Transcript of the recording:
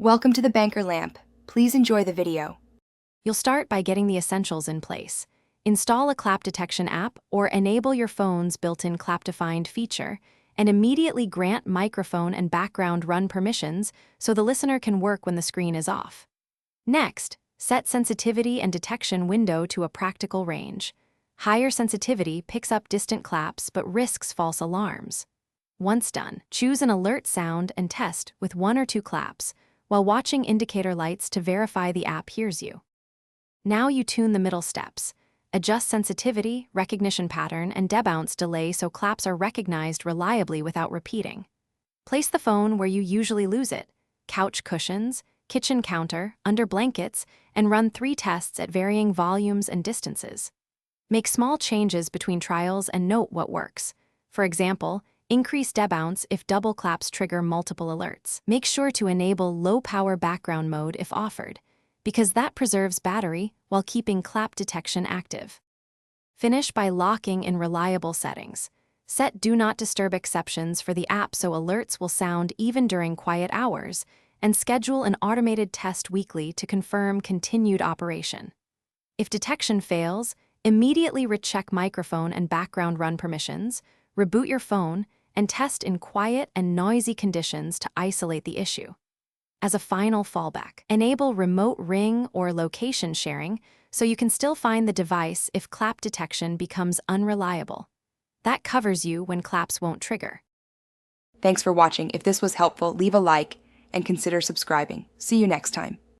Welcome to the Banker Lamp. Please enjoy the video. You'll start by getting the essentials in place. Install a clap detection app or enable your phone's built-in clap-defined feature, and immediately grant microphone and background run permissions so the listener can work when the screen is off. Next, set sensitivity and detection window to a practical range. Higher sensitivity picks up distant claps but risks false alarms. Once done, choose an alert sound and test with 1 or 2 claps, while watching indicator lights to verify the app hears you. Now you tune the middle steps. Adjust sensitivity, recognition pattern, and debounce delay so claps are recognized reliably without repeating. Place the phone where you usually lose it: couch cushions, kitchen counter, under blankets, and run 3 tests at varying volumes and distances. Make small changes between trials and note what works. For example, increase debounce if double claps trigger multiple alerts. Make sure to enable low-power background mode if offered, because that preserves battery while keeping clap detection active. Finish by locking in reliable settings. Set Do Not Disturb exceptions for the app so alerts will sound even during quiet hours, and schedule an automated test weekly to confirm continued operation. If detection fails, immediately recheck microphone and background run permissions, reboot your phone, and test in quiet and noisy conditions to isolate the issue. As a final fallback, enable remote ring or location sharing so you can still find the device if clap detection becomes unreliable. That covers you when claps won't trigger. Thanks for watching. If this was helpful, leave a like and consider subscribing. See you next time.